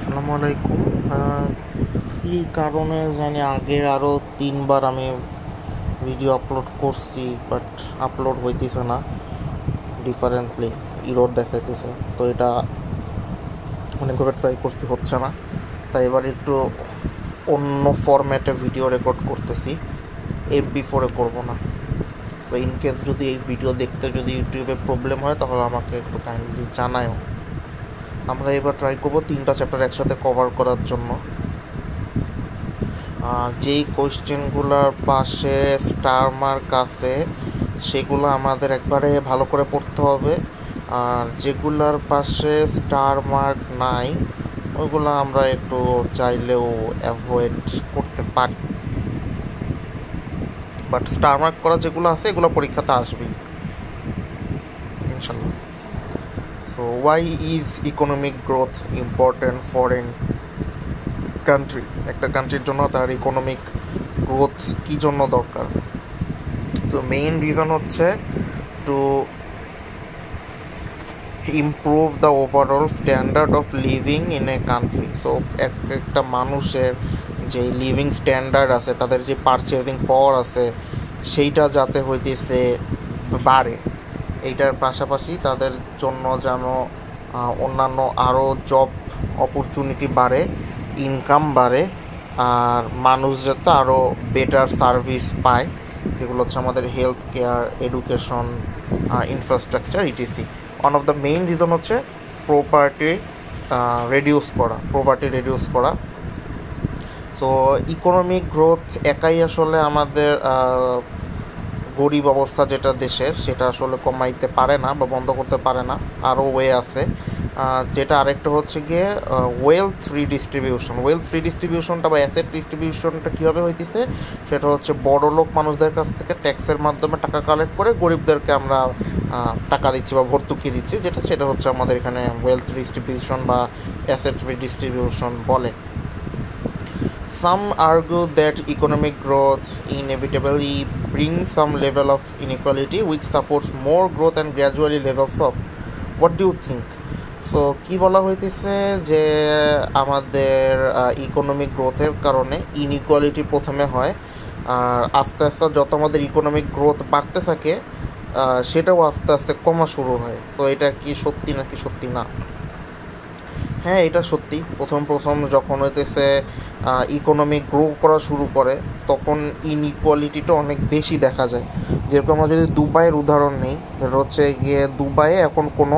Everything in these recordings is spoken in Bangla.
আসসালামু আলাইকুম। কী কারণে জানি আগের আরও 3বার আমি ভিডিও আপলোড করছি, বাট আপলোড হইতেছে না, ডিফারেন্টলি ইরর দেখাইতেছে। তো এটা অনেকভাবে ট্রাই করছি, হচ্ছে না। তাই এবার একটু অন্য ফরম্যাটে ভিডিও রেকর্ড করতেছি, MP4-এ করবো না। তো ইনকেস যদি এই ভিডিও দেখতে যদি ইউটিউবে প্রবলেম হয় তাহলে আমাকে একটু কাইন্ডলি জানায়ও। আমরা এবার ট্রাই করবো 3টা চ্যাপ্টার একসাথে কভার করার জন্য। যেই কোয়েশ্চেনগুলোর পাশে স্টার মার্ক আছে সেগুলো আমাদের একবারে ভালো করে পড়তে হবে, আর যেগুলোর পাশে স্টার মার্ক নাই ওইগুলো আমরা একটু চাইলেও অ্যাভয়েড করতে পারি, বাট স্টার মার্ক করা যেগুলো আছে এগুলো পরীক্ষাতে আসবেই ইনশাল্লাহ। So why is economic growth important for an country? একটা কান্ট্রির জন্য তার ইকোনমিক গ্রোথ কী জন্য দরকার? সো মেইন রিজন হচ্ছে to improve the overall standard of living in a country. So একটা মানুষের যে লিভিং স্ট্যান্ডার্ড আছে, তাদের যে পারচেজিং পাওয়ার আছে, সেইটা যাতে হইতেছে বাড়ে। এইটার পাশাপাশি তাদের জন্য যেন অন্যান্য আরও জব অপরচুনিটি বাড়ে, ইনকাম বাড়ে, আর মানুষ যাতে আরও বেটার সার্ভিস পায়, যেগুলো হচ্ছে আমাদের health care, education, infrastructure, etc. One of the main reason হচ্ছে প্রপার্টি রিডিউস করা। সো ইকোনমিক গ্রোথ একাই আসলে আমাদের গরিব অবস্থা যেটা দেশের, সেটা আসলে কমাইতে পারে না বা বন্ধ করতে পারে না, আরও ওয়ে আছে। যেটা আরেকটা হচ্ছে গিয়ে ওয়েলথ রিডিস্ট্রিবিউশনটা বা অ্যাসেট ডিস্ট্রিবিউশনটা কীভাবে হইতেছে, সেটা হচ্ছে বড় লোক মানুষদের কাছ থেকে ট্যাক্সের মাধ্যমে টাকা কালেক্ট করে গরিবদেরকে আমরা টাকা দিচ্ছি বা ভর্তুকি দিচ্ছি, সেটা হচ্ছে আমাদের এখানে ওয়েলথ ডিস্ট্রিবিউশন বা অ্যাসেট রিডিস্ট্রিবিউশন বলে। Some argue that economic growth inevitably brings some level of inequality which supports more growth and gradually levels off. What do you think? So কী বলা হইতেছে যে আমাদের ইকোনমিক গ্রোথের কারণে ইনইকুয়ালিটি প্রথমে হয়, আর আস্তে আস্তে যত আমাদের ইকোনমিক গ্রোথ বাড়তে থাকে সেটাও আস্তে আস্তে কমা শুরু হয়। তো এটা কি সত্যি নাকি সত্যি না? হ্যাঁ, এটা সত্যি। প্রথম যখন হইতেছে ইকোনমি গ্রো করা শুরু করে তখন ইনইকুয়ালিটিটা অনেক বেশি দেখা যায়। যেরকম আমরা যদি দুবাইয়ের উদাহরণ নিই, সেটা হচ্ছে গিয়ে দুবাইয়ে এখন কোনো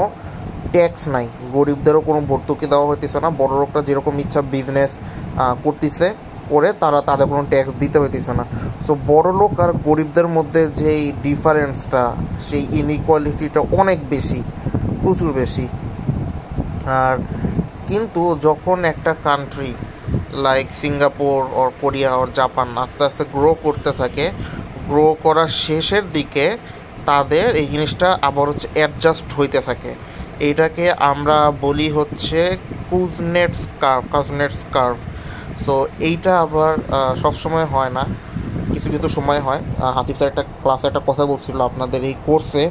ট্যাক্স নাই, গরিবদেরও কোনো ভর্তুকি দেওয়া হইতেছে না। বড় লোকরা যেরকম ইচ্ছা বিজনেস করতেছে, করে তাদের কোনো ট্যাক্স দিতে হইতেছে না। তো বড় লোক আর গরিবদের মধ্যে যেই ডিফারেন্সটা, সেই ইনইকুয়ালিটিটা অনেক বেশি, প্রচুর বেশি। আর কিন্তু যখন একটা কান্ট্রি লাইক সিঙ্গাপুর ওর কোরিয়া ওর জাপান আস্তে আস্তে গ্রো করতে থাকে, গ্রো করার শেষের দিকে তাদের এই জিনিসটা আবার হচ্ছে অ্যাডজাস্ট হইতে থাকে। এইটাকে আমরা বলি হচ্ছে কুজনেটস কার্ভ। সো এইটা আবার সবসময় হয় না, কিছু কিছু সময় হয়। হাসিফ স্যার একটা ক্লাসে একটা কথা বলছিল, আপনাদের এই কোর্সে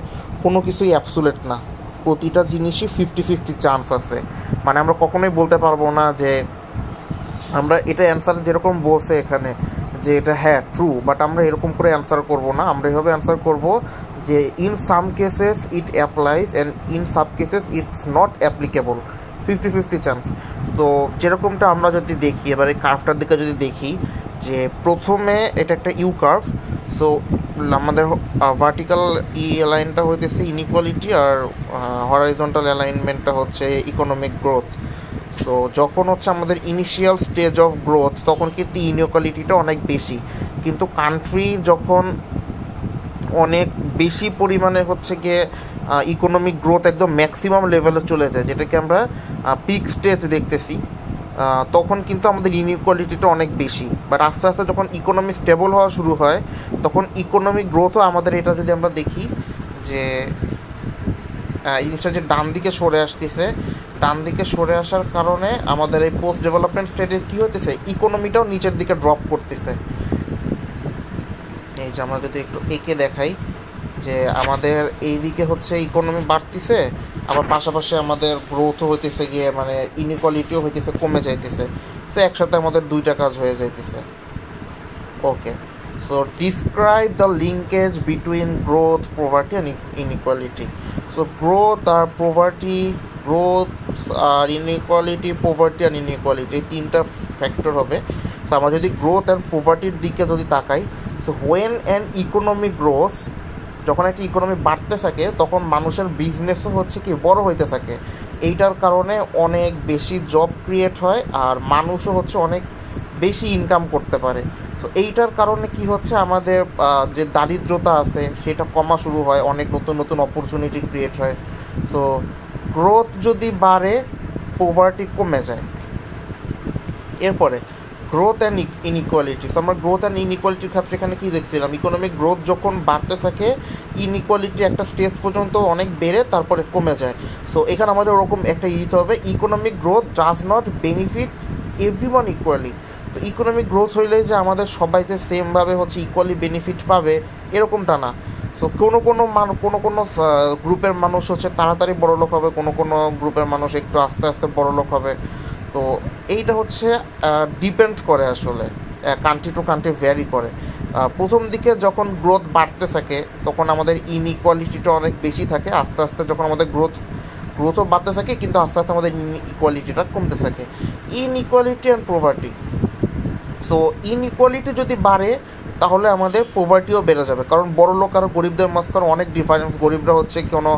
কোনো কিছুই অ্যাবসুলেট না, প্রতিটা জিনিসই 50-50 চান্স আছে। মানে আমরা কখনোই বলতে পারবো না যে আমরা এটা অ্যান্সার যেরকম বলছে এখানে যে এটা হ্যাঁ ট্রু, বাট আমরা এরকম করে অ্যান্সার করব না। আমরা এভাবে অ্যান্সার করব যে in some cases it applies and in some cases it's not applicable, 50-50 chance. তো যেরকমটা আমরা যদি দেখি, এবার এই কার্ভটার দিকে যদি দেখি, যে প্রথমে এটা একটা ইউ কার্ভ। সো আমাদের ভার্টিক্যাল অ্যালাইনটা হইতেছে ইনইকুয়ালিটি, আর হরাইজন্টাল অ্যালাইনমেন্টটা হচ্ছে ইকোনমিক গ্রোথ। সো যখন হচ্ছে আমাদের ইনিশিয়াল স্টেজ অফ গ্রোথ, তখন কিন্তু ইনইকুয়ালিটিটা অনেক বেশি, কিন্তু কান্ট্রি যখন অনেক বেশি পরিমাণে হচ্ছে গিয়ে ইকোনমিক গ্রোথ একদম ম্যাক্সিমাম লেভেলে চলে যায়, যেটাকে আমরা পিক স্টেজ দেখতেছি, তখন কিন্তু আমাদের ইনইকুয়ালিটিটা অনেক বেশি। বাট আস্তে আস্তে যখন ইকোনমি স্টেবল হওয়া শুরু হয়, তখন ইকোনমিক গ্রোথও আমাদের, এটা যদি আমরা দেখি যে জিনিসটা যে ডান দিকে সরে আসতেছে, ডান দিকে সরে আসার কারণে আমাদের এই পোস্ট ডেভেলপমেন্ট স্টেটে কী হতেছে, ইকোনমিটাও নিচের দিকে ড্রপ করতেছে। এই যে আমরা যদি একটু এঁকে দেখাই, যে আমাদের এই দিকে হচ্ছে ইকোনমি বাড়তিছে, আবার পাশাপাশি আমাদের গ্রোথও হইতেছে গিয়ে মানে ইনইকুয়ালিটিও হইতেছে, কমে যাইতেছে। সো একসাথে আমাদের দুইটা কাজ হয়ে যাইতেছে। Okay, so describe the linkage between growth, poverty and inequality. So growth আর পভার্টি, গ্রোথ আর ইনইকুয়ালিটি, পভার্টি অ্যান্ড ইনইকুয়ালিটি, এই তিনটা ফ্যাক্টর হবে। সো আমরা যদি গ্রোথ অ্যান্ড পভার্টির দিকে যদি তাকাই, so when an economy growth, যখন একটা ইকোনমি বাড়তে থাকে তখন মানুষের বিজনেসও হচ্ছে কি বড় হইতে থাকে। এইটার কারণে অনেক বেশি জব ক্রিয়েট হয় আর মানুষও হচ্ছে অনেক বেশি ইনকাম করতে পারে। তো এইটার কারণে কি হচ্ছে, আমাদের যে দারিদ্রতা আছে সেটা কমা শুরু হয়, অনেক নতুন নতুন অপরচুনিটি ক্রিয়েট হয়। সো গ্রোথ যদি বাড়ে, পোভার্টি কমে যায়। এরপরে গ্রোথ অ্যান্ড ইনইকুয়ালিটি। তো আমরা গ্রোথ অ্যান্ড ইনইকুয়ালিটির ক্ষেত্রে এখানে কী দেখছিলাম, ইকোনমিক গ্রোথ যখন বাড়তে থাকে ইনইকুয়ালিটি একটা স্টেজ পর্যন্ত অনেক বেড়ে তারপরে কমে যায়। সো এখানে আমাদের ওরকম একটা দিতে হবে, economic growth does not benefit everyone equally. তো ইকোনমিক গ্রোথ হইলে যে আমাদের সবাই যে সেমভাবে হচ্ছে ইকুয়ালি বেনিফিট পাবে এরকমটা না। সো কোনো কোনো গ্রুপের মানুষ হচ্ছে তাড়াতাড়ি বড়লোক হবে, কোনো কোনো গ্রুপের মানুষ একটু আস্তে আস্তে বড়লোক হবে। তো এইটা হচ্ছে ডিপেন্ড করে আসলে, কান্ট্রি টু কান্ট্রি ভ্যারি করে। প্রথম দিকে যখন গ্রোথ বাড়তে থাকে তখন আমাদের ইনইকুয়ালিটিটা অনেক বেশি থাকে, আস্তে আস্তে যখন আমাদের গ্রোথও বাড়তে থাকে কিন্তু আস্তে আস্তে আমাদের ইনইকুয়ালিটিটা কমতে থাকে। Inequality and poverty. So inequality যদি বাড়ে তাহলে আমাদের পভার্টিও বেড়ে যাবে, কারণ বড় লোক আর গরিবদের মাঝখানে অনেক ডিফারেন্স। গরিবরা হচ্ছে কোনো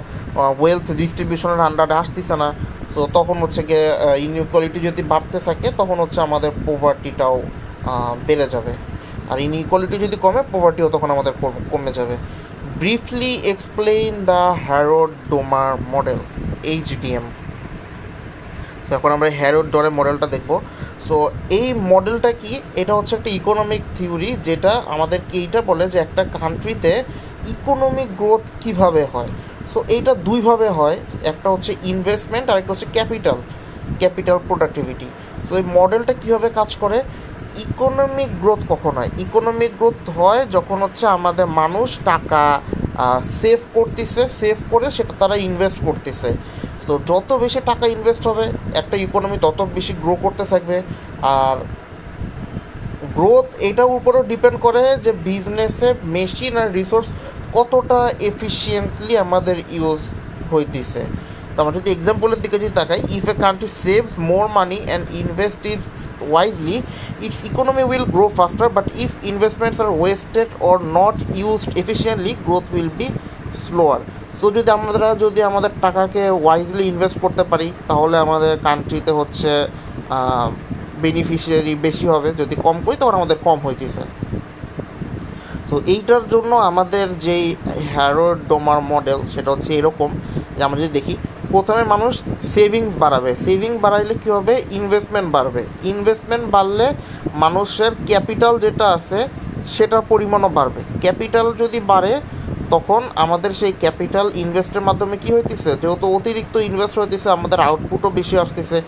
ওয়েলথ ডিস্ট্রিবিউশনের আন্ডারে আসতেছে না। তো তখন হচ্ছে গিয়ে ইনইকুয়ালিটি যদি বাড়তে থাকে তখন হচ্ছে আমাদের পভার্টিটাও বেড়ে যাবে, আর ইনইকুয়ালিটি যদি কমে পভার্টিও তখন আমাদের কমে যাবে। Briefly explain the Harrod Domar model, HDM। তো এখন আমরা হ্যারোড-ডোমার মডেলটা দেখব। সো এই মডেলটা কি, এটা হচ্ছে একটা ইকোনমিক থিওরি যেটা আমাদেরকে এইটা বলে যে একটা কান্ট্রিতে ইকোনমিক গ্রোথ কিভাবে হয়। সো এইটা দুইভাবে হয়, একটা হচ্ছে ইনভেস্টমেন্ট আর একটা হচ্ছে ক্যাপিটাল প্রোডাক্টিভিটি। সো এই মডেলটা কীভাবে কাজ করে, ইকোনমিক গ্রোথ কখন হয়, ইকোনমিক গ্রোথ হয় যখন হচ্ছে আমাদের মানুষ টাকা সেভ করতেছে, সেভ করে সেটা তারা ইনভেস্ট করতেছে। তো যত বেশি টাকা ইনভেস্ট হবে একটা ইকোনমি তত বেশি গ্রো করতে থাকবে। আর গ্রোথ এটার উপরেও ডিপেন্ড করে যে বিজনেসে মেশিন আর রিসোর্স কতটা এফিসিয়েন্টলি আমাদের ইউজ হইতেছে। তো আমরা যদি এক্সাম্পলের দিকে যদি তাকাই, if a country saves more money and invest it wisely, its economy will grow faster, but if investments are wasted or not used efficiently, growth will be slower. So যদি আমাদের টাকাকে ওয়াইজলি ইনভেস্ট করতে পারি তাহলে আমাদের কান্ট্রিতে হচ্ছে বেনিফিশিয়ারি বেশি হবে, যদি কম করি তখন আমাদের কম হইতেছে। তো এইটার জন্য আমাদের যেই হ্যারোড-ডোমার মডেল সেটা হচ্ছে এরকম যে আমরা যদি দেখি, প্রথমে মানুষ সেভিংস বাড়াবে, সেভিং বাড়াইলে কী হবে, ইনভেস্টমেন্ট বাড়বে, ইনভেস্টমেন্ট বাড়লে মানুষের ক্যাপিটাল যেটা আছে সেটার পরিমাণও বাড়বে। ক্যাপিটাল যদি বাড়ে তখন আমাদের সেই ক্যাপিটাল ইনভেস্টের মাধ্যমে কী হইতেছে, যেহেতু অতিরিক্ত ইনভেস্ট হইতেছে আমাদের আউটপুটও বেশি আসতেছে,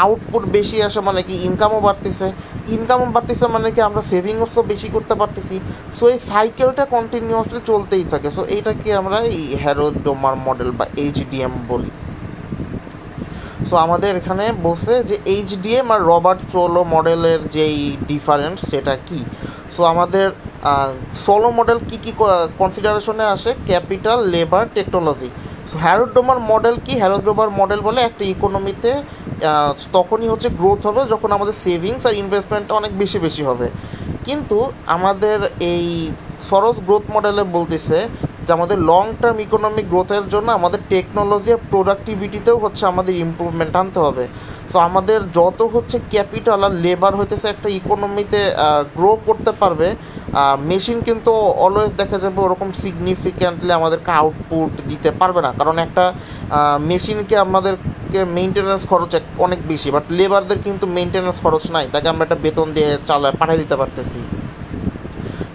আউটপুট বেশি আসে মানে কি ইনকামও বাড়তেছে, ইনকামও বাড়তেছে মানে কি আমরা সেভিংসও বেশি করতে পারতেছি। সো এই সাইকেলটা কন্টিনিউয়াসলি চলতেই থাকে। সো এইটাকে আমরা এই হ্যারোড-ডোমার মডেল বা HDM বলি। সো আমাদের এখানে বলছে যে HDM আর রবার্ট সোলো মডেলের যেই ডিফারেন্স সেটা কি। সো আমাদের সোলো মডেল কি কি কনসিডারেশনে আসে, capital, labour, technology. So Harrod Domar model কি, হ্যারোড-ডোমার মডেল বলে একটা ইকোনমিতে তখনই হচ্ছে গ্রোথ হবে যখন আমাদের সেভিংস আর ইনভেস্টমেন্টটা অনেক বেশি বেশি হবে। কিন্তু আমাদের এই সরস গ্রোথ মডেলে বলতেছে যে আমাদের লং টার্ম ইকোনমিক গ্রোথের জন্য আমাদের টেকনোলজি আর প্রোডাক্টিভিটিতেও হচ্ছে আমাদের ইমপ্রুভমেন্ট আনতে হবে। সো আমাদের যত হচ্ছে ক্যাপিটাল আর লেবার হইতেছে একটা ইকোনমিতে গ্রো করতে পারবে, মেশিন কিন্তু অলওয়েজ দেখা যাবে ওরকম সিগনিফিক্যান্টলি আমাদেরকে আউটপুট দিতে পারবে না, কারণ একটা মেশিনকে আমাদেরকে মেইনটেন্যান্স খরচ অনেক বেশি, বাট লেবারদের কিন্তু মেইনটেন্যান্স খরচ নাই, তাকে আমরা একটা বেতন দিয়ে পাঠিয়ে দিতে পারতেছি।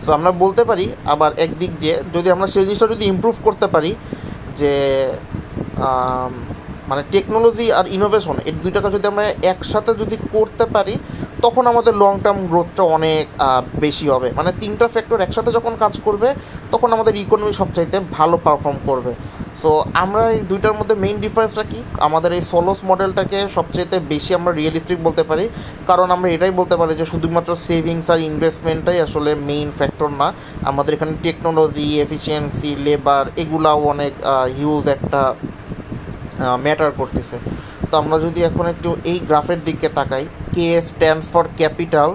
সো আমরা বলতে পারি আবার একদিক দিয়ে যদি আমরা সেই জিনিসটা যদি ইমপ্রুভ করতে পারি যে মানে টেকনোলজি আর ইনোভেশন এই দুইটাকে যদি আমরা একসাথে যদি করতে পারি তখন আমাদের লং টার্ম গ্রোথটা অনেক বেশি হবে। মানে 3টা ফ্যাক্টর একসাথে যখন কাজ করবে তখন আমাদের ইকোনমি সবচাইতে ভালো পারফর্ম করবে। সো আমরা এই দুইটার মধ্যে মেইন ডিফারেন্সটা কি, আমাদের এই সোলোস মডেলটাকে সবচাইতে বেশি আমরা রিয়েলিস্টিক বলতে পারি, কারণ আমরা এটাই বলতে পারি যে শুধুমাত্র সেভিংস আর ইনভেস্টমেন্টটাই আসলে মেইন ফ্যাক্টর না, আমাদের এখানে টেকনোলজি, এফিসিয়েন্সি, লেবার এগুলাও অনেক হিউজ একটা ম্যাটার করতেছে। তো আমরা যদি এখন একটু এই গ্রাফের দিকে তাকাই, কে স্ট্যান্ডস ফর ক্যাপিটাল,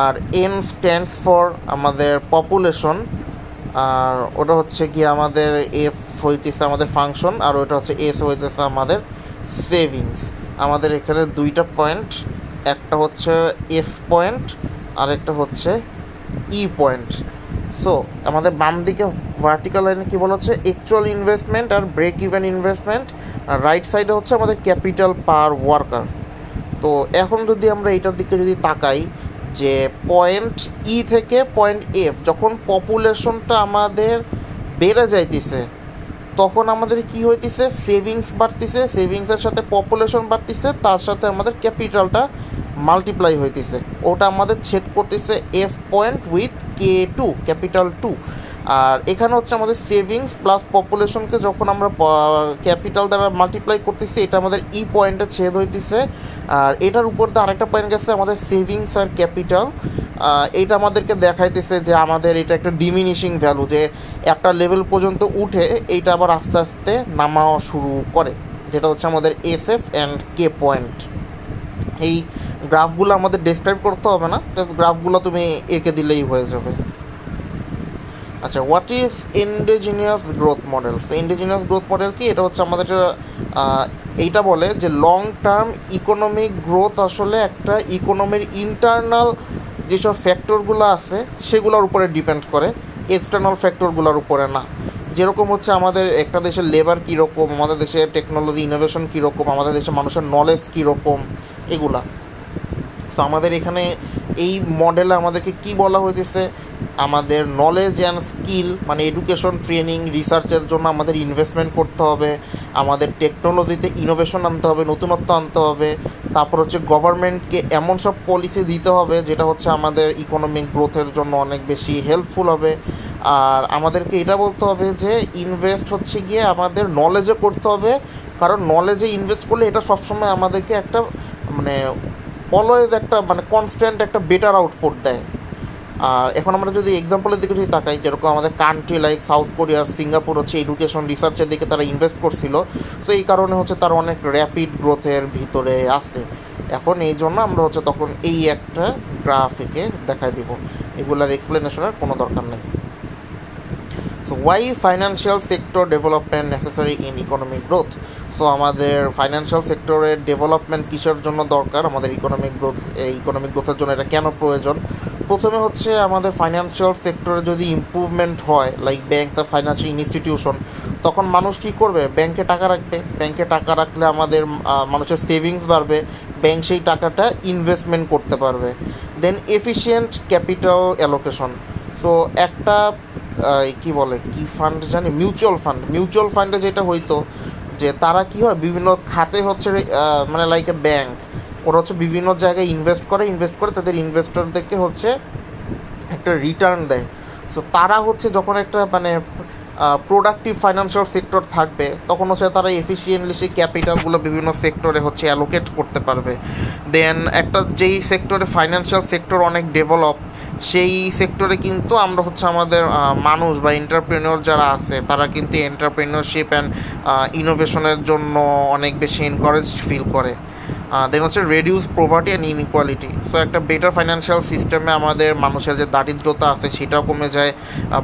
আর এন স্ট্যান্ডস ফর আমাদের পপুলেশন, আর ওটা হচ্ছে কি আমাদের এফ হইতেছে আমাদের ফাংশন, আর ওটা হচ্ছে এস হইতেছে আমাদের সেভিংস। আমাদের এখানে দুইটা পয়েন্ট, একটা হচ্ছে এফ পয়েন্ট আর একটা হচ্ছে ই পয়েন্ট। সো আমাদের বাম দিকে ভার্টিক্যাল লাইনে কী বলা হচ্ছে অ্যাকচুয়াল ইনভেস্টমেন্ট আর ব্রেক ইভেন ইনভেস্টমেন্ট, আর রাইট সাইডে হচ্ছে আমাদের ক্যাপিটাল পার ওয়ার্কার। তো এখন যদি আমরা এটার দিকে যদি তাকাই যে পয়েন্ট ই থেকে পয়েন্ট এফ যখন পপুলেশনটা আমাদের বেড়ে যাইতেছে তখন আমাদের কি হইতেছে, সেভিংস বাড়তিছে, সেভিংসের সাথে পপুলেশন বাড়তিছে, তার সাথে আমাদের ক্যাপিটালটা মাল্টিপ্লাই হইতেছে, ওটা আমাদের ছেদ করতেছে F point with K two, capital two. আর এখানে হচ্ছে আমাদের সেভিংস প্লাস পপুলেশনকে যখন আমরা ক্যাপিটাল দ্বারা মাল্টিপ্লাই করতেছি এটা আমাদের ই পয়েন্টে ছেদ হইতেছে। আর এটার উপর দিয়ে আরেকটা পয়েন্ট গেছে আমাদের সেভিংস আর ক্যাপিটাল, এইটা আমাদেরকে দেখাইতেছে যে আমাদের এটা একটা ডিমিনিশিং ভ্যালু, যে একটা লেভেল পর্যন্ত উঠে এইটা আবার আস্তে আস্তে নামাও শুরু করে, যেটা হচ্ছে আমাদের S F and K point. এই গ্রাফগুলো আমাদের ডেসক্রাইব করতে হবে না, জাস্ট গ্রাফগুলো তুমি এঁকে দিলেই হয়ে যাবে। আচ্ছা, what is indigenous growth model? তো ইন্ডিজিনিয়াস গ্রোথ মডেল কি? এটা হচ্ছে আমাদের এইটা বলে যে লং টার্ম ইকোনমিক গ্রোথ আসলে একটা ইকোনমির ইন্টারনাল যেসব ফ্যাক্টরগুলো আছে সেগুলোর উপরে ডিপেন্ড করে, এক্সটার্নাল ফ্যাক্টরগুলোর উপরে না। যেরকম হচ্ছে আমাদের একটা দেশের লেবার কীরকম, আমাদের দেশের টেকনোলজি ইনোভেশন কীরকম, আমাদের দেশের মানুষের নলেজ কীরকম, এগুলা। তো আমাদের এখানে এই মডেলে আমাদেরকে কি বলা হয়েছে, আমাদের নলেজ অ্যান্ড স্কিল মানে এডুকেশন, ট্রেনিং, রিসার্চের জন্য আমাদের ইনভেস্টমেন্ট করতে হবে, আমাদের টেকনোলজিতে ইনোভেশন আনতে হবে, নতুনত্ব আনতে হবে, তারপর হচ্ছে গভর্নমেন্টকে এমন সব পলিসি দিতে হবে যেটা হচ্ছে আমাদের ইকোনমিক গ্রোথের জন্য অনেক বেশি হেল্পফুল হবে। আর আমাদেরকে এটা বলতে হবে যে ইনভেস্ট হচ্ছে গিয়ে আমাদের নলেজে করতে হবে, কারণ নলেজে ইনভেস্ট করলে এটা সবসময় আমাদেরকে একটা মানে অলওয়েজ একটা মানে কনস্ট্যান্ট একটা বেটার আউটপুট দেয়। আর এখন আমরা যদি এক্সাম্পলের দিকে যদি তাকাই, যেরকম আমাদের country like south Korea, Singapore হচ্ছে এডুকেশন রিসার্চের দিকে তারা ইনভেস্ট করছিল, তো এই কারণে হচ্ছে তারা অনেক র্যাপিড গ্রোথের ভিতরে আছে। এখন এই জন্য আমরা হচ্ছে তখন এই একটা গ্রাফিকে দেখাই দিব, এগুলার এক্সপ্লেনেশনের কোনো দরকার নেই। So why financial sector development necessary in economic growth? So আমাদের ফাইন্যান্সিয়াল সেক্টরের ডেভেলপমেন্ট কিসের জন্য দরকার, আমাদের ইকোনমিক গ্রোথের জন্য এটা কেন প্রয়োজন? প্রথমে হচ্ছে আমাদের ফাইন্যান্সিয়াল সেক্টরে যদি ইমপ্রুভমেন্ট হয়, লাইক ব্যাংক বা ফাইন্যান্সিয়াল ইনস্টিটিউশন, তখন মানুষ কী করবে, ব্যাংকে টাকা রাখবে, ব্যাংকে টাকা রাখলে আমাদের মানুষের সেভিংস বাড়বে, ব্যাংক সেই টাকাটা ইনভেস্টমেন্ট করতে পারবে। দেন এফিশিয়েন্ট ক্যাপিটাল অ্যালোকেশন। তো একটা কি বলে কি ফান্ড জানি, মিউচুয়াল ফান্ডে যেটা হইতো যে তারা কি হয় বিভিন্ন খাতে হচ্ছে মানে লাইক এ ব্যাংক, ওরা হচ্ছে বিভিন্ন জায়গায় ইনভেস্ট করে তাদের ইনভেস্টরদেরকে হচ্ছে একটা রিটার্ন দেয়। সো তারা হচ্ছে যখন একটা মানে প্রোডাক্টিভ ফাইন্যান্সিয়াল সেক্টর থাকবে তখন হচ্ছে তারা এফিসিয়েন্টলি সেই ক্যাপিটালগুলো বিভিন্ন সেক্টরে হচ্ছে অ্যালোকেট করতে পারবে। দেন একটা যেই সেক্টরে ফাইন্যান্সিয়াল সেক্টর অনেক ডেভেলপ, সেই সেক্টরে কিন্তু আমরা হচ্ছে আমাদের মানুষ বা এন্টারপ্রেনিয়র যারা আছে তারা কিন্তু এন্টারপ্রেনিয়রশিপ অ্যান্ড ইনোভেশনের জন্য অনেক বেশি এনকারেজ ফিল করে। দেন হচ্ছে reduce poverty and inequality. So একটা বেটার ফাইন্যান্সিয়াল সিস্টেমে আমাদের মানুষের যে দারিদ্রতা আছে সেটাও কমে যায়,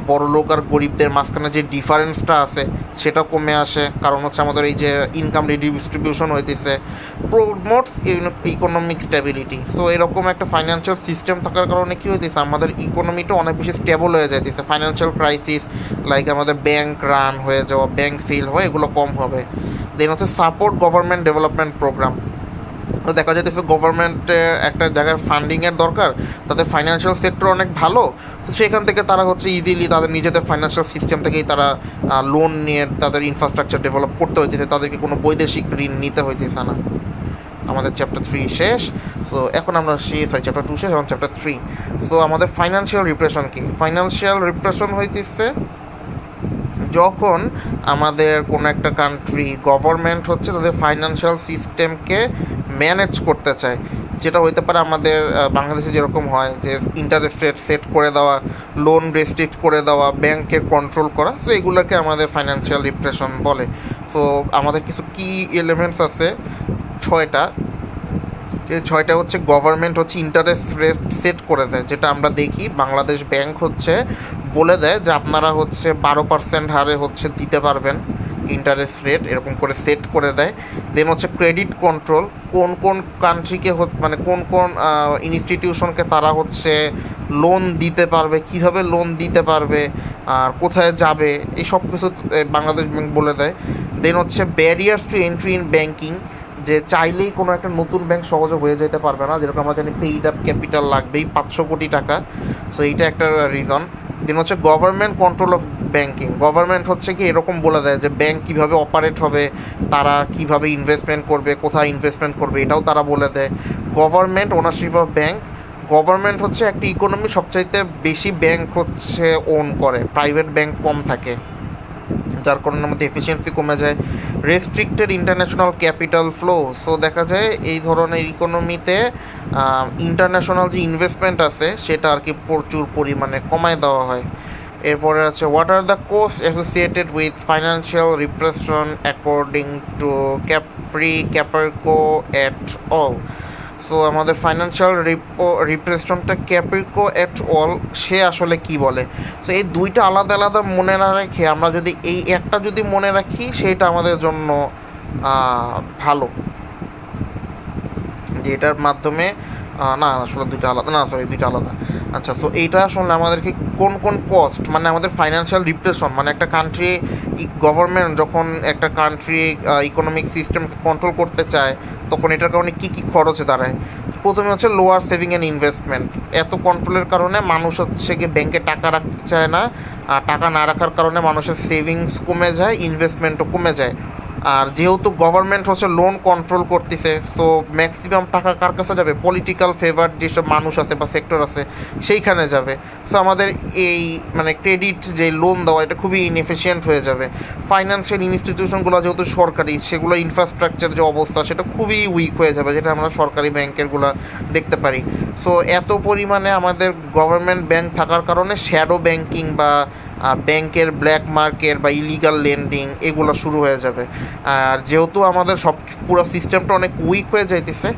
বড় লোক আর গরিবদের মাঝখানে যে ডিফারেন্সটা আছে সেটা কমে আসে, কারণ হচ্ছে আমাদের এই যে ইনকাম রিডিস্ট্রিবিউশন হইতেছে, প্রমোটস ইকোনমিক স্টেবিলিটি। সো এরকম একটা ফাইন্যান্সিয়াল সিস্টেম থাকার কারণে কী হইতেছে, আমাদের ইকোনমিটা অনেক বেশি স্টেবল হয়ে যাইতেছে, ফাইন্যান্সিয়াল ক্রাইসিস লাইক আমাদের ব্যাংক রান হয়ে যাওয়া, ব্যাংক ফেল হয়, এগুলো কম হবে। দেন হচ্ছে সাপোর্ট গভর্নমেন্ট ডেভেলপমেন্ট প্রোগ্রাম। তো দেখা যাইতেছে গভর্নমেন্টের একটা জায়গায় ফান্ডিংয়ের দরকার, তাদের ফাইন্যান্সিয়াল সেক্টর অনেক ভালো, তো সেখান থেকে তারা হচ্ছে ইজিলি তাদের নিজেদের ফাইন্যান্সিয়াল সিস্টেম থেকেই তারা লোন নিয়ে তাদের ইনফ্রাস্ট্রাকচার ডেভেলপ করতে হইতেছে, তাদেরকে কোনো বৈদেশিক ঋণ নিতে হইতেছে না। আমাদের চ্যাপ্টার 3 শেষ। সো এখন আমরা চ্যাপ্টার 2 শেষ, এখন চ্যাপ্টার 3। সো আমাদের ফাইন্যান্সিয়াল রিপ্রেশন কি? ফাইন্যান্সিয়াল রিপ্রেশন হইতেছে যখন আমাদের কোনো একটা কান্ট্রি গভর্নমেন্ট হচ্ছে তাদের ফাইন্যান্সিয়াল সিস্টেমকে ম্যানেজ করতে চায়, যেটা হইতে পারে আমাদের বাংলাদেশে যেরকম হয় যে ইন্টারেস্ট রেট সেট করে দেওয়া, লোন রেস্ট্রিক্ট করে দেওয়া, ব্যাংককে কন্ট্রোল করা। সো এগুলোকে আমাদের ফাইন্যান্সিয়াল রিপ্রেশন বলে। সো আমাদের কিছু কি এলিমেন্টস আছে 6টা। এই 6টা হচ্ছে গভর্নমেন্ট হচ্ছে ইন্টারেস্ট রেট সেট করে দেয়, যেটা আমরা দেখি বাংলাদেশ ব্যাংক হচ্ছে বলে দেয় যে আপনারা হচ্ছে 12% হারে হচ্ছে দিতে পারবেন ইন্টারেস্ট রেট, এরকম করে সেট করে দেয়। দেন হচ্ছে ক্রেডিট কন্ট্রোল, কোন কোন কান্ট্রিকে মানে কোন কোন ইনস্টিটিউশনকে তারা হচ্ছে লোন দিতে পারবে, কিভাবে লোন দিতে পারবে, আর কোথায় যাবে, এই সব কিছু বাংলাদেশ ব্যাংক বলে দেয়। দেন হচ্ছে barriers two entry in banking, যে চাইলেই কোনো একটা নতুন ব্যাংক সহজে হয়ে যেতে পারবে না, যেরকম আমরা জানি পেইড আপ ক্যাপিটাল লাগবেই 500 কোটি টাকা। সো এইটা একটা রিজন। দেন হচ্ছে government control of banking, government হচ্ছে কি এরকম বলে দেয় যে ব্যাংক কীভাবে অপারেট হবে, তারা কিভাবে ইনভেস্টমেন্ট করবে, কোথায় ইনভেস্টমেন্ট করবে, এটাও তারা বলে দেয়। Government ownership of bank, government হচ্ছে একটি ইকোনমি সবচাইতে বেশি ব্যাংক হচ্ছে ওন করে, প্রাইভেট ব্যাংক কম থাকে, যার কারণে আমাদের এফিসিয়েন্সি কমে যায়। Restricted international capital flow, so দেখা যায় এই ধরনের ইকোনমিতে ইন্টারন্যাশনাল যে ইনভেস্টমেন্ট আছে সেটা আর কি প্রচুর পরিমাণে কমায় দেওয়া হয়। এরপরে আছে what are the cost associated with financial repression according to Caprio et al. So আমাদের ফাইন্যান্সিয়াল রিপ্রেশনটা ক্যাপিরকো এট অল সে আসলে কি বলে। সো এই দুইটা আলাদা আলাদা মনে না রেখে আমরা যদি এই একটা যদি মনে রাখি সেটা আমাদের জন্য ভালো, যে এটার মাধ্যমে না আসলে দুইটা আলাদা। আচ্ছা, সো এইটা আসলে আমাদেরকে কোন কোন কস্ট, মানে আমাদের ফাইন্যান্সিয়াল রিপ্রেশন মানে একটা কান্ট্রি গভর্নমেন্ট যখন একটা কান্ট্রি ইকোনমিক সিস্টেমকে কন্ট্রোল করতে চায় তখন এটার কারণে কী কী খরচে দাঁড়ায়। প্রথমে হচ্ছে লোয়ার সেভিং অ্যান্ড ইনভেস্টমেন্ট, এত কন্ট্রোলের কারণে মানুষ হচ্ছে গিয়ে ব্যাংকে টাকা রাখতে চায় না, আর টাকা না রাখার কারণে মানুষের সেভিংস কমে যায়, ইনভেস্টমেন্টও কমে যায়। আর যেহেতু গভর্নমেন্ট হচ্ছে লোন কন্ট্রোল করতেছে, তো ম্যাক্সিমাম টাকা কার কাছে যাবে, পলিটিক্যাল ফেভার যেসব মানুষ আছে বা সেক্টর আছে সেইখানে যাবে। সো আমাদের এই মানে ক্রেডিট যে লোন দেওয়া এটা খুবই ইনএফিশিয়েন্ট হয়ে যাবে। ফাইন্যান্সিয়াল ইনস্টিটিউশনগুলো যেহেতু সরকারি, সেগুলো ইনফ্রাস্ট্রাকচার যে অবস্থা সেটা খুবই উইক হয়ে যাবে, যেটা আমরা সরকারি ব্যাংকেরগুলো দেখতে পারি। সো এত পরিমাণে আমাদের গভর্নমেন্ট ব্যাংক থাকার কারণে শ্যাডো ব্যাংকিং বা ব্যাংকের ব্ল্যাক মার্কেট বা ইলিগাল লেন্ডিং এগুলো শুরু হয়ে যাবে। আর যেহেতু আমাদের পুরো সিস্টেমটা অনেক উইক হয়ে যাইতেছে,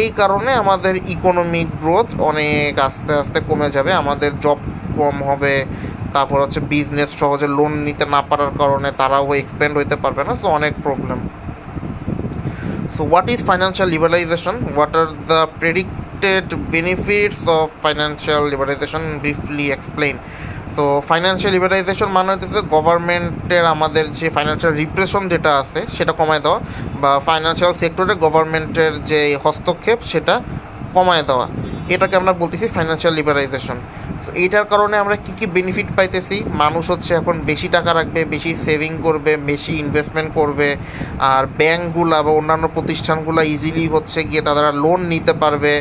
এই কারণে আমাদের ইকোনমিক গ্রোথ অনেক আস্তে আস্তে কমে যাবে, আমাদের জব কম হবে, তারপর হচ্ছে বিজনেস সহজে লোন নিতে না পারার কারণে তারাও এক্সপেন্ড হইতে পারবে না। সো অনেক problem. So what is financial liberalisation, what are the predicted benefits of financial liberalisation, briefly explain. তো ফাইন্যান্সিয়াল লিবারালাইজেশন মানে হচ্ছে গভর্নমেন্টের আমাদের যে ফাইন্যান্সিয়াল রিপ্রেশন যেটা আছে সেটা কমায় দেওয়া, বা ফাইন্যান্সিয়াল সেক্টরে গভর্নমেন্টের যে হস্তক্ষেপ সেটা কমায় দেওয়া, এটাকে আমরা বলতেছি ফাইন্যান্সিয়াল লিবারালাইজেশন। তো এইটার কারণে আমরা কী কী বেনিফিট পাইতেছি, মানুষ হচ্ছে এখন বেশি টাকা রাখবে, বেশি সেভিং করবে, বেশি ইনভেস্টমেন্ট করবে, আর ব্যাঙ্কগুলা বা অন্যান্য প্রতিষ্ঠানগুলো ইজিলি হচ্ছে গিয়ে তারা লোন নিতে পারবে,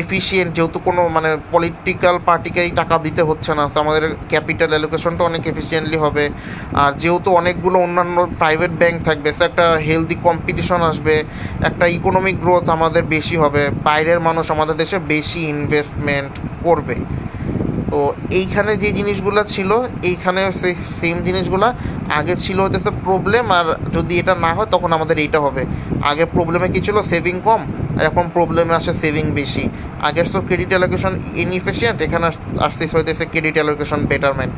এফিশিয়েন্ট, যেহেতু কোনো মানে পলিটিক্যাল পার্টিকেই টাকা দিতে হচ্ছে না, তো আমাদের ক্যাপিটাল অ্যালোকেশনটা অনেক এফিশিয়েন্টলি হবে। আর যেহেতু অনেকগুলো অন্যান্য প্রাইভেট ব্যাঙ্ক থাকবে, সো একটা হেলদি কম্পিটিশন আসবে, একটা ইকোনমিক গ্রোথ আমাদের বেশি হবে, বাইরের মানুষ আমাদের দেশে বেশি ইনভেস্টমেন্ট করবে। তো এইখানে যে জিনিসগুলো ছিল, এইখানে সেই সেম জিনিসগুলো আগে ছিল হচ্ছে প্রবলেম, আর যদি এটা না হয় তখন আমাদের এইটা হবে। আগে প্রবলেমে কী ছিল, সেভিং কম, আর এখন প্রবলেমে আসে সেভিং বেশি। আগে তো ক্রেডিট অ্যালোকেশন ইনএফিশিয়েন্ট, এখানে আসতেছে হইতেছে ক্রেডিট অ্যালোকেশন বেটারমেন্ট।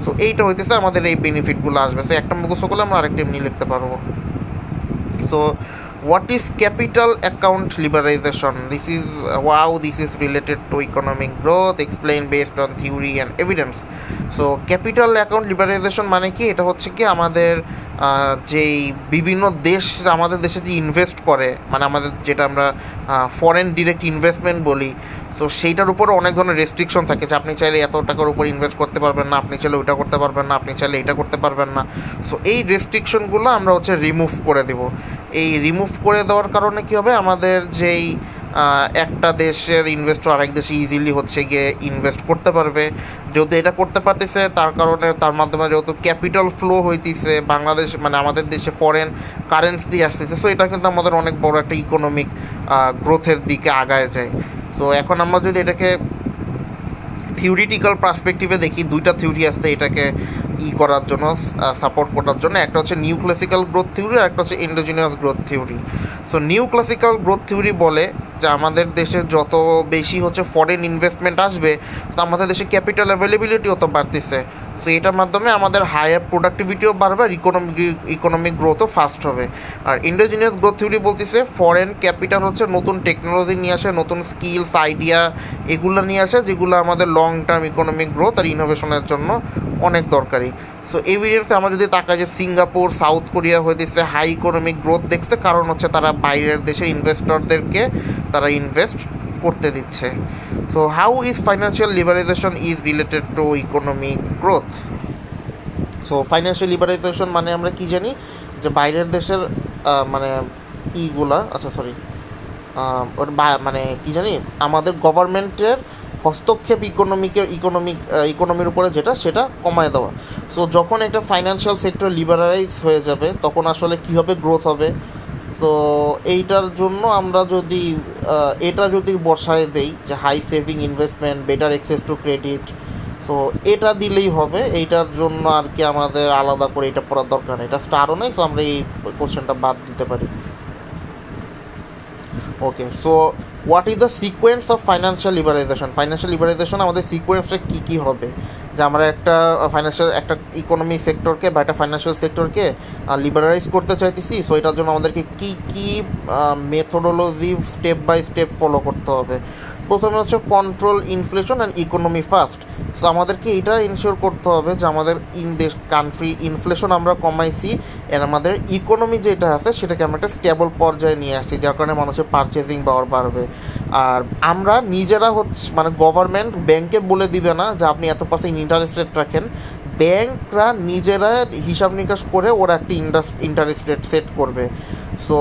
সো এইটা হইতেছে আমাদের এই বেনিফিটগুলো আসবে। সো একটা মুখস্থ করলে আমরা আরেকটা এমনি লিখতে পারবো। So what is capital account liberalization? This is related to economic growth, explained based on theory and evidence. So capital account liberalization মানে কি, এটা হচ্ছে কি আমাদের যেই বিভিন্ন দেশ আমাদের দেশে যে ইনভেস্ট করে, মানে আমাদের যেটা আমরা ফরেন ডিরেক্ট ইনভেস্টমেন্ট বলি, তো সেইটার উপরে অনেক ধরনের রেস্ট্রিকশন থাকে যে আপনি চাইলে এত টাকার উপর ইনভেস্ট করতে পারবেন না, আপনি চাইলে ওইটা করতে পারবেন না, আপনি চাইলে এটা করতে পারবেন না। সো এই রেস্ট্রিকশনগুলো আমরা হচ্ছে রিমুভ করে দেব। এই রিমুভ করে দেওয়ার কারণে কী হবে, আমাদের যেই একটা দেশের ইনভেস্টর আরেক দেশে ইজিলি হচ্ছে গিয়ে ইনভেস্ট করতে পারবে। যেহেতু এটা করতে পারতেছে, তার কারণে তার মাধ্যমে যেহেতু ক্যাপিটাল ফ্লো হইতেছে বাংলাদেশ, মানে আমাদের দেশে ফরেন কারেন্সি আসতেছে, সো এটা কিন্তু আমাদের অনেক বড় একটা ইকোনমিক গ্রোথের দিকে আগায় যায়। তো এখন আমরা যদি এটাকে থিওরিটিক্যাল পার্সপেক্টিভে দেখি, দুইটা থিওরি আসছে এটাকে করার জন্য, সাপোর্ট করার জন্য। একটা হচ্ছে নিউ ক্লাসিক্যাল গ্রোথ থিওরি, আর একটা হচ্ছে endogenous growth theory. So new classical growth theory বলে যে আমাদের দেশে যত বেশি হচ্ছে ফরেন ইনভেস্টমেন্ট আসবে, তো আমাদের দেশে ক্যাপিটাল অ্যাভেলেবিলিটিও তো বাড়তেছে। তো এটার মাধ্যমে আমাদের হায়ার প্রোডাক্টিভিটিও বাড়বে, আর ইকোনমিক গ্রোথও ফাস্ট হবে। আর ইন্ডোজিনিয়াস গ্রোথ থিওরি বলতেছে ফরেন ক্যাপিটাল হচ্ছে নতুন টেকনোলজি নিয়ে আসে, নতুন স্কিলস, আইডিয়া এগুলো নিয়ে আসে, যেগুলো আমাদের লং টার্ম ইকোনমিক গ্রোথ আর ইনোভেশনের জন্য অনেক দরকারি। সো এভিডেন্সে আমরা যদি তাকাই যে সিঙ্গাপুর, সাউথ কোরিয়া হইতেছে হাই ইকোনমিক গ্রোথ দেখছে, কারণ হচ্ছে তারা বাইরের দেশের ইনভেস্টরদেরকে তারা ইনভেস্ট করতে দিচ্ছে। So how is financial liberalisation is related to economic growth? So financial liberalisation মানে আমরা কি জানি, যে বাইরের দেশের মানে মানে কি জানি, আমাদের গভর্নমেন্টের হস্তক্ষেপ ইকোনমির উপরে সেটা কমায় দেওয়া। সো যখন একটা ফাইন্যান্সিয়াল সেক্টর লিবারালাইজ হয়ে যাবে, তখন আসলে কীভাবে গ্রোথ হবে? তো এইটার জন্য আমরা যদি এটা বসায় দেই যে high saving investment, better access to credit, so এটা দিলেই হবে। এইটার জন্য আর কি আমাদের আলাদা করে এটা পড়ার দরকার নেই, এটা স্টারও নেই। সো আমরা এই কোশ্চেনটা বাদ দিতে পারি। Okay, so what is the sequence of financial liberalisation আমাদের সিকোয়েন্সটা কী হবে, যে আমরা একটা ইকোনমি সেক্টরকে বা একটা ফাইন্যান্সিয়াল সেক্টরকে লিবারালাইজ করতে চাইতেছি। সো এটার জন্য আমাদেরকে কী methodology step by step follow করতে হবে। প্রথমে হচ্ছে control inflation and economy first. So আমাদেরকে এটা ইনশিওর করতে হবে যে আমাদের কান্ট্রি ইনফ্লেশন আমরা কমাইছি, এর আমাদের ইকোনমি যেটা আছে সেটাকে আমরা একটা স্টেবল পর্যায়ে নিয়ে আসছি, যার কারণে মানুষের পারচেজিং পাওয়ার বাড়বে। আর আমরা নিজেরা হচ্ছে মানে গভর্নমেন্ট ব্যাংকে বলে দিবে না যে আপনি এত পার্সেন্ট ইন্টারেস্ট রেট রাখেন, ব্যাংকরা নিজেরা হিসাব নিকাশ করে ওরা একটা ইন্টারেস্ট রেট সেট করবে। সো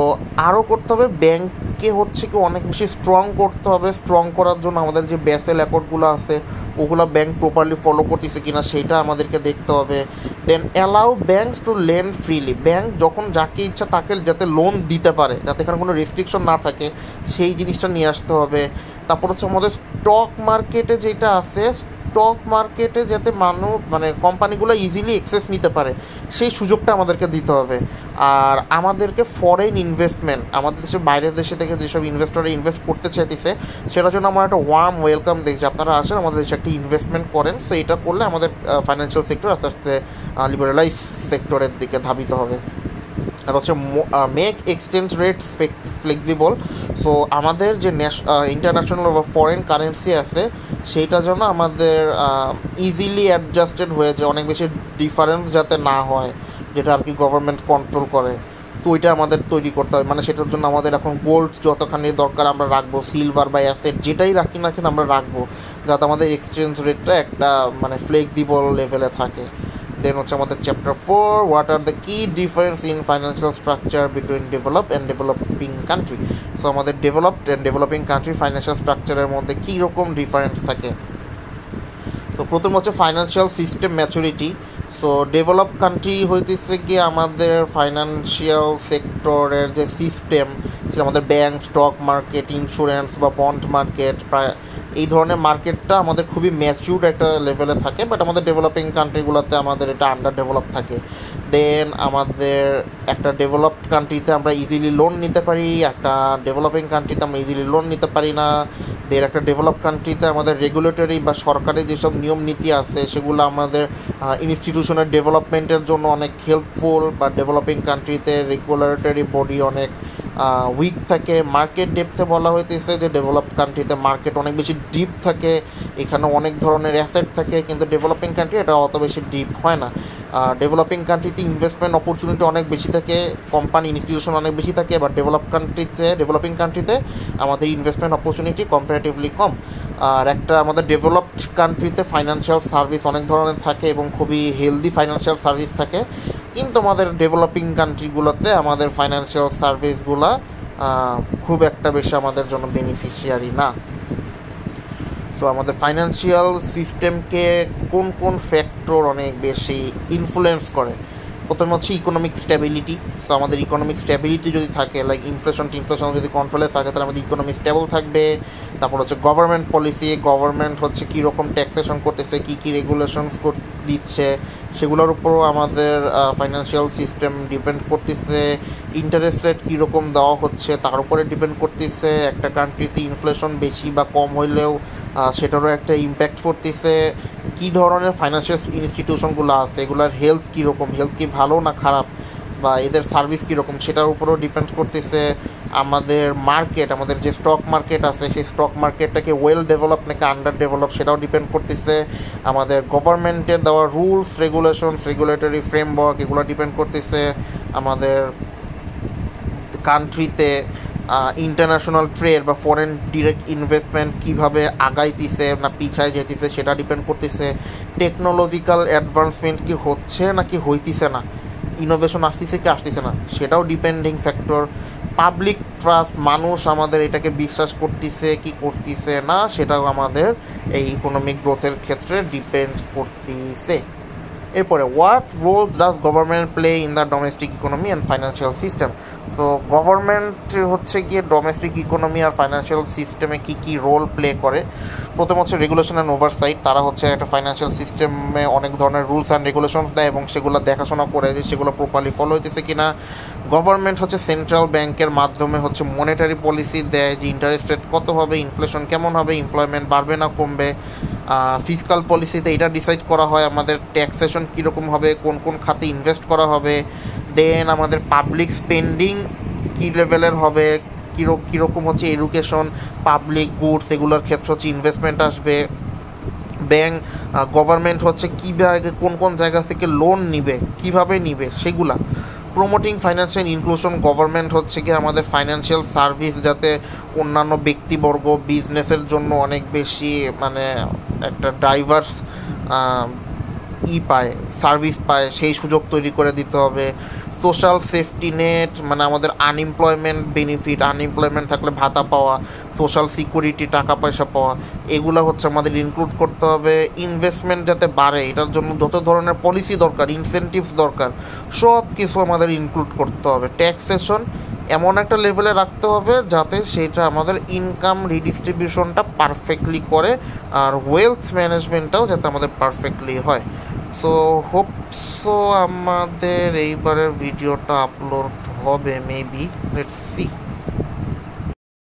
আরও করতে হবে, ব্যাংককে হচ্ছে কি অনেক বেশি স্ট্রং করতে হবে। স্ট্রং করার জন্য আমাদের যে বেসেল অ্যাকর্ডগুলো আছে ওগুলো ব্যাংক প্রপারলি ফলো করতেছে কিনা সেইটা আমাদেরকে দেখতে হবে। Then allow banks to lend freely, bank যখন যাকে ইচ্ছা তাকে যাতে লোন দিতে পারে, যাতে এখানে কোনো রেস্ট্রিকশন না থাকে, সেই জিনিসটা নিয়ে আসতে হবে। তারপর হচ্ছে আমাদের স্টক মার্কেটে যেটা আছে, স্টক মার্কেটে যাতে মানে কোম্পানিগুলো ইজিলি অ্যাক্সেস নিতে পারে সেই সুযোগটা আমাদেরকে দিতে হবে। আর আমাদেরকে ফরেন ইনভেস্টমেন্ট, আমাদের দেশের বাইরের দেশে থেকে যেসব ইনভেস্টররা ইনভেস্ট করতে চাইতেছে সেটার জন্য আমরা একটা ওয়ার্ম ওয়েলকাম দেখছি, আপনারা আসেন আমাদের দেশে একটা ইনভেস্টমেন্ট করেন। সো এটা করলে আমাদের ফাইন্যান্সিয়াল সেক্টর আস্তে আস্তে লিবারালাইজ সেক্টরের দিকে ধাবিত হবে। আর হচ্ছে make exchange rate flexible. So আমাদের যে ইন্টারন্যাশনাল বা ফরেন কারেন্সি আছে সেইটা যেন আমাদের ইজিলি অ্যাডজাস্টেড হয়ে যায়, অনেক বেশি ডিফারেন্স যাতে না হয়, যেটা আর কি গভর্নমেন্ট কন্ট্রোল করে। তো ওইটা আমাদের তৈরি করতে হবে। মানে সেটার জন্য আমাদের এখন গোল্ড যতখানি দরকার আমরা রাখবো, সিলভার বা অ্যাসেট যেটাই রাখি না কেন আমরা রাখবো, যাতে আমাদের এক্সচেঞ্জ রেটটা একটা মানে ফ্লেক্সিবল লেভেলে থাকে। দেন হচ্ছে আমাদের chapter 4, what are the key difference in financial structure between developed and developing country. So আমাদের developed and developing country financial স্ট্রাকচারের মধ্যে কী রকম ডিফারেন্স থাকে। তো প্রথম হচ্ছে financial system maturity. So develop country হইতেছে গিয়ে আমাদের ফাইন্যান্সিয়াল সেক্টরের যে সিস্টেম, সেটা আমাদের ব্যাংক, স্টক মার্কেট, ইন্স্যুরেন্স বা বন্ড মার্কেট, প্রায় এই ধরনের মার্কেটটা আমাদের খুবই ম্যাচিউরড একটা লেভেলে থাকে। বাট আমাদের ডেভেলপিং কান্ট্রিগুলোতে আমাদের এটা আন্ডার ডেভেলপ থাকে। দেন আমাদের একটা ডেভেলপড কান্ট্রিতে আমরা ইজিলি লোন নিতে পারি, একটা ডেভেলপিং কান্ট্রিতে আমরা ইজিলি লোন নিতে পারি না। দেন একটা ডেভেলপ কান্ট্রিতে আমাদের রেগুলেটরি বা সরকারি যেসব নিয়ম নীতি আছে সেগুলো আমাদের ইনস্টিটিউশনের ডেভেলপমেন্টের জন্য অনেক হেল্পফুল। বা ডেভেলপিং কান্ট্রিতে রেগুলেটরি বডি অনেক উইক থাকে। মার্কেট ডেপথে বলা হইতেছে যে ডেভেলপড কান্ট্রিতে মার্কেট অনেক বেশি ডিপ থাকে, এখানে অনেক ধরনের অ্যাসেট থাকে, কিন্তু ডেভেলপিং কান্ট্রি এটা অত বেশি ডিপ হয় না। ডেভেলপিং কান্ট্রিতে ইনভেস্টমেন্ট অপরচুনিটি অনেক বেশি থাকে, কোম্পানি ইনস্টিটিউশন অনেক বেশি থাকে, বাট ডেভেলপিং কান্ট্রিতে আমাদের ইনভেস্টমেন্ট অপরচুনিটি কম্পারেটিভলি কম। আর একটা আমাদের ডেভেলপড কান্ট্রিতে ফাইন্যান্সিয়াল সার্ভিস অনেক ধরনের থাকে এবং খুবই হেলদি ফাইন্যান্সিয়াল সার্ভিস থাকে, কিন্তু আমাদের ডেভেলপিং কান্ট্রিগুলোতে আমাদের ফাইন্যান্সিয়াল সার্ভিসগুলো খুব একটা বেশি আমাদের জন্য বেনিফিশিয়ারি না। সো আমাদের ফাইন্যান্সিয়াল সিস্টেমকে কোন কোন ফ্যাক্টর অনেক বেশি ইনফ্লুয়েন্স করে? প্রথমে হচ্ছে ইকোনমিক স্ট্যাবিলিটি। সো আমাদের ইকোনমিক স্ট্যাবিলিটি যদি থাকে, লাইক ইনফ্লেশন যদি কন্ট্রোলে থাকে, তাহলে আমাদের ইকোনমি স্টেবল থাকবে। তারপর হচ্ছে গভর্নমেন্ট পলিসি, গভর্নমেন্ট হচ্ছে কীরকম ট্যাক্সেশন করতেছে, কী কী রেগুলেশনস দিচ্ছে, সেগুলোর উপরও আমাদের ফাইন্যান্সিয়াল সিস্টেম ডিপেন্ড করতেছে। ইন্টারেস্ট রেট কীরকম দেওয়া হচ্ছে তার উপরে ডিপেন্ড করতেছে। একটা কান্ট্রিতে ইনফ্লেশন বেশি বা কম হইলেও সেটারও একটা ইম্প্যাক্ট পড়তেছে। কী ধরনের ফাইন্যান্সিয়াল ইনস্টিটিউশনগুলো আছে, এগুলোর হেলথ কীরকম, হেলথ কি ভালো না খারাপ, বা এদের সার্ভিস কীরকম, সেটার উপরেও ডিপেন্ড করতেছে। আমাদের মার্কেট, আমাদের যে স্টক মার্কেট আছে, সেই স্টক মার্কেটটাকে ওয়েল ডেভেলপ নাকি আন্ডার ডেভেলপ, সেটাও ডিপেন্ড করতেছে। আমাদের গভর্নমেন্টের দেওয়া রুলস, রেগুলেশনস, রেগুলেটরি ফ্রেমওয়ার্ক, এগুলো ডিপেন্ড করতেছে। আমাদের কান্ট্রিতে ইন্টারন্যাশনাল ট্রেড বা ফরেন ডিরেক্ট ইনভেস্টমেন্ট কীভাবে আগাইতেছে না পিছায় যেতেছে, সেটা ডিপেন্ড করতেছে। টেকনোলজিক্যাল অ্যাডভান্সমেন্ট কি হচ্ছে নাকি হইতেছে না, ইনোভেশন আসতেছে কি আসতেছে না, সেটাও ডিপেন্ডিং ফ্যাক্টর। পাবলিক ট্রাস্ট, মানুষ আমাদের এটাকে বিশ্বাস করতেছে কি করতেছে না, সেটাও আমাদের এই ইকোনমিক গ্রোথের ক্ষেত্রে ডিপেন্ড করতেছে। এরপরে what roles does government play in the domestic economy and financial system. So government হচ্ছে গিয়ে ডোমেস্টিক ইকোনমি আর ফাইন্যান্সিয়াল সিস্টেমে কী কী রোল প্লে করে? প্রথম হচ্ছে রেগুলেশন অ্যান্ড ওভারসাইট। তারা হচ্ছে একটা ফাইন্যান্সিয়াল সিস্টেমে অনেক ধরনের রুলস অ্যান্ড রেগুলেশনস দেয় এবং সেগুলো দেখাশোনা করে যে সেগুলো প্রপারলি ফলো হইতেছে কিনা। গভর্নমেন্ট হচ্ছে সেন্ট্রাল ব্যাংকের মাধ্যমে হচ্ছে মনিটারি পলিসি দেয় যে ইন্টারেস্ট রেট কত হবে, ইনফ্লেশন কেমন হবে, এমপ্লয়মেন্ট বাড়বে না কমবে। ফিসকাল পলিসিতে এটা ডিসাইড করা হয় আমাদের ট্যাক্সেশন কীরকম হবে, কোন কোন খাতে ইনভেস্ট করা হবে। দেন আমাদের পাবলিক স্পেন্ডিং কী লেভেলের হবে, কীরকম হচ্ছে এডুকেশন, পাবলিক গুডস, এগুলোর ক্ষেত্রে হচ্ছে ইনভেস্টমেন্ট আসবে। ব্যাংক, গভর্নমেন্ট হচ্ছে কীভাবে কোন কোন জায়গা থেকে লোন নিবে, কীভাবে নিবে সেগুলা। প্রমোটিং ফাইন্যান্সিয়াল ইনক্লুশন, গভর্নমেন্ট হচ্ছে কি আমাদের ফাইন্যান্সিয়াল সার্ভিস যাতে অন্যান্য ব্যক্তিবর্গ বিজনেসের জন্য অনেক বেশি মানে একটা ডাইভার্স পায়, সার্ভিস পায়, সেই সুযোগ তৈরি করে দিতে হবে। সোশ্যাল সেফটি নেট, মানে আমাদের আনএমপ্লয়মেন্ট বেনিফিট, আনএমপ্লয়মেন্ট থাকলে ভাতা পাওয়া, সোশ্যাল সিকিউরিটি, টাকা পয়সা পাওয়া, এগুলো হচ্ছে আমাদের ইনক্লুড করতে হবে। ইনভেস্টমেন্ট যাতে বাড়ে, এটার জন্য যত ধরনের পলিসি দরকার, ইনসেন্টিভস দরকার, সব কিছু আমাদের ইনক্লুড করতে হবে। ট্যাক্সেশন এমন একটা লেভেলে রাখতে হবে যাতে সেটা আমাদের ইনকাম রিডিস্ট্রিবিউশনটা পারফেক্টলি করে, আর ওয়েলথ ম্যানেজমেন্টটাও যাতে আমাদের পারফেক্টলি হয়। সো হোপসো আমাদের এইবারের ভিডিওটা আপলোড হবে, মেবি, লেটস সি।